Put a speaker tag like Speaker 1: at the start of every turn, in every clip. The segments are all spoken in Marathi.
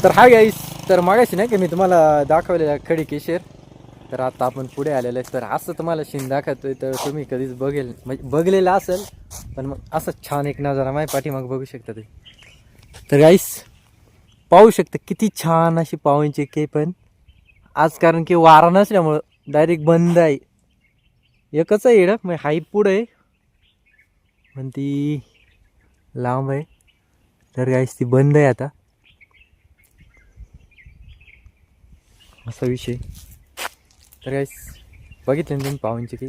Speaker 1: तर हाय गाईस, तर मागाशी नाही का मी तुम्हाला दाखवलेला खडी केशर, तर आता आपण पुढे आलेलो आहे. तर असं तुम्हाला सीन दाखवतोय तर तुम्ही कधीच म्हणजे बघलेलं असेल, पण मग असं छान एक नजारा माझ्या पाठीमाग बघू शकता ते. तर गाईस पाहू शकता किती छान अशी पावांची के, पण आज कारण की वारा नसल्यामुळं डायरेक्ट बंद आहे. एकच आहे येडं मग हाई पुढं आहे पण ती लांब आहे. तर गाईस ती बंद आहे आता, असा विषय. तर गाईस बघितलं ना तुम्ही पावांची की,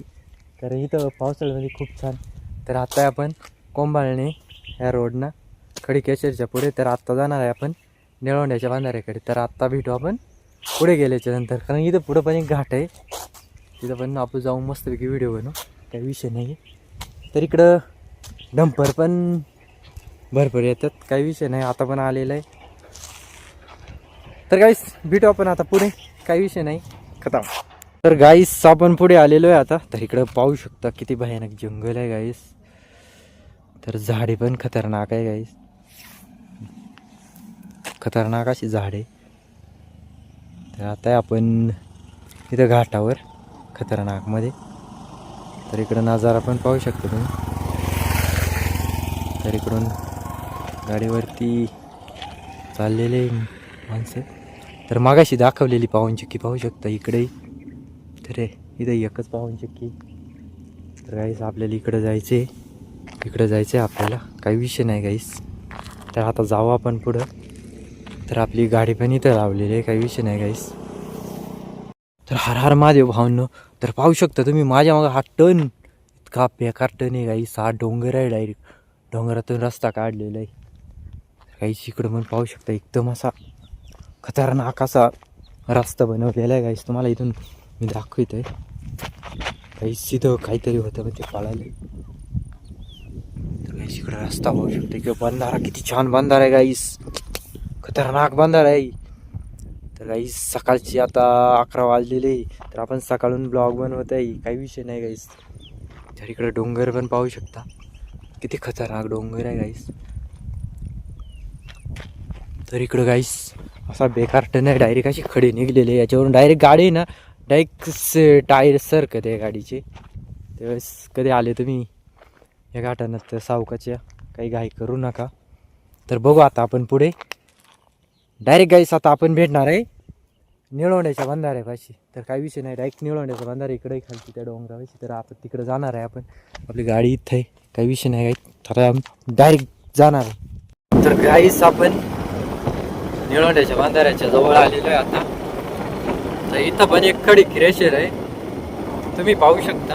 Speaker 1: तर इथं पावसाळ्यामध्ये खूप छान. तर आता आपण कोंबाळणे ह्या रोडनं खडी केशरच्या पुढे, तर आत्ता जाणार आहे आपण निळवंड्याच्या बांधाऱ्याकडे. तर आत्ता भेटू आपण पुढे गेल्याच्या नंतर, कारण इथं पुढं पण एक घाट आहे, तिथं पण आपण जाऊन मस्तपैकी व्हिडिओ बनवू, काही विषय नाही. तर इकडं डंपर पण भरपूर येतात, काही विषय नाही, आता पण आलेलं आहे. तर गाईस भेटू आपण आता पुढे, काही विषय नाही, खतम. तर गाईस आपण पुढे आलेलो आहे आता. तर इकडं पाहू शकता किती भयानक जंगल आहे गाईस. तर झाडे पण खतरनाक आहे गाईस, खतरनाक अशी झाडे. तर आता आपण इथं घाटावर खतरनाकमध्ये. तर इकडं नजारा पण पाहू शकता तुम्ही. तर इकडून गाडीवरती चाललेले माणसं. तर मागाशी दाखवलेली पावनचक्की पाहू शकता इकडे. तर इथं एकच पावनचक्की. तर गाईस आपल्याला इकडं जायचं आहे आपल्याला, काही विषय नाही गाईस. तर आता जाऊ आपण पुढं. तर आपली गाडी पण इथं लावलेली आहे, काही विषय नाही गाईस. तर हर हर महादेव भावनो. तर पाहू शकता तुम्ही माझ्या मागं हा टन, इतका बेकार टन आहे गाईस. हा डोंगर आहे, डायरेक्ट डोंगरातून रस्ता काढलेला आहे. गाईस इकडं पण पाहू शकता एकदम असा खतरनाक असा रस्ता बनवलेला आहे गाईस. तुम्हाला इथून मी दाखवत आहे. गाईस सिधं काहीतरी होतं मग ते पळाले. तर गाईस इकडं रस्ता पाहू शकता, इकडं बंधारा, किती छान बंधारा आहे गाईस, खतरनाक बंधारा आहे. तर गाईस सकाळची आता 11 वाजलेले, तर आपण सकाळून ब्लॉग बनवत आहे, काही विषय नाही गाईस. तर इकडं डोंगर पण पाहू शकता, किती खतरनाक डोंगर आहे गाईस. तर इकडं गाईस असा बेकार टन आहे, डायरेक्ट अशी खडी निघलेली आहे. याच्यावरून डायरेक्ट गाडी ना डायरेक्ट टायर सरकत आहे गाडीचे. त्यावेळेस कधी आले तुम्ही या घाटानं तर सावकाच्या, काही घाई करू नका. तर बघू आता आपण पुढे डायरेक्ट गाईस. आता आपण भेटणार आहे निळवंड्याच्या बंधाऱ्यापाशी. तर काही विषय नाही, डायरेक्ट निळवंड्याचा बंधारा इकडे खालची त्या डोंगरापाशी. तर आपण तिकडे जाणार आहे, आपण आपली गाडी इथं आहे, काही विषय नाही गाईस. तर डायरेक्ट जाणार आहे. तर गाईस आपण निळवंड्याच्या बंधाऱ्याच्या जवळ आलेलो आहे आता. तर इथं पण एक खडी क्रेशर आहे, तुम्ही पाहू शकता.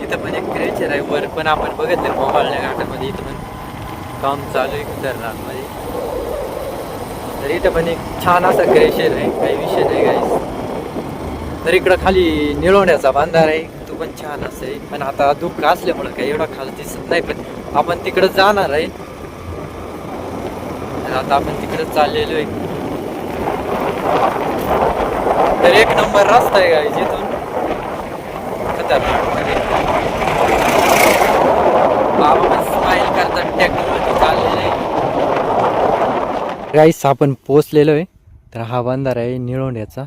Speaker 1: इथं पण एक क्रेशर आहे, वर पण आपण बघितलं कोंबाळणे घाटामध्ये, इथं पण काम चालू आहे खतरनाकमध्ये. तर इथं पण एक छान असा क्रेशर आहे, काही विषय नाही गाईस. तर इकडं खाली निळवंड्याचा बांधार आहे, तो पण छान असं आहे, पण आता दुःख असल्यामुळं काही एवढा खास दिसत नाही. पण आपण तिकडं जाणार आहे, तर आता आपण तिकडं चाललेलो आहे. तर एक नंबर रस्ता आहे गाईस इथून, खतरनाक. बाबा पण स्माईल करतात, टेक्नॉलॉजी चाललेलं आहे गाईस. आपण पोचलेलो आहे. तर हा बंधारा आहे निळवंड्याचा,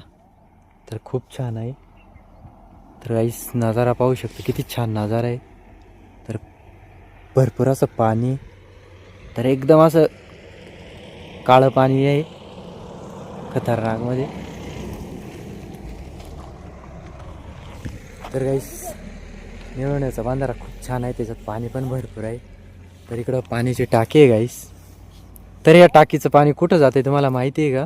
Speaker 1: तर खूप छान आहे. तर गाईस नजारा पाहू शकतो, किती छान नजारा आहे. तर भरपूर असं पाणी, तर एकदम असं काळं पाणी आहे खतरनाकमध्ये. तर गाईस निळवंड्याचा बांधारा खूप छान आहे, त्याच्यात पाणी पण भरपूर आहे. तर इकडं पाण्याची टाकी आहे गाईस. तर या टाकीचं पाणी कुठं जाते तुम्हाला माहिती आहे का?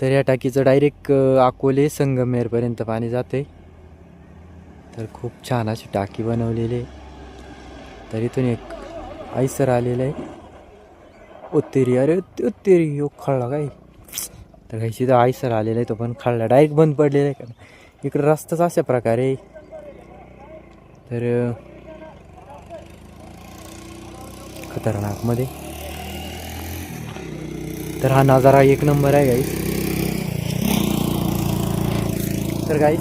Speaker 1: तर या टाकीचं डायरेक्ट अकोले संगमेरपर्यंत पाणी जाते. तर खूप छान अशी टाकी बनवलेली आहे. तर इथून एक आईसर आलेलं आहे, उत्तेरी, अरे उत्तेरी यो खळला काय. तर काही तिथं आईसर आलेला आहे, तो पण खळला, डायरेक्ट बंद पडलेला आहे. का इकडं रस्ताच अशा प्रकारे. तर खतरनाकमध्ये. तर हा नजारा एक नंबर आहे गाईस. तर गाईस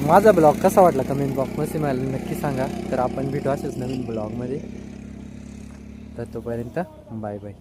Speaker 1: माझा ब्लॉग कसा वाटला कमेंट बॉक्समध्ये मला नक्की सांगा. तर आपण भेटू असेच नवीन ब्लॉगमध्ये. तर तोपर्यंत बाय बाय.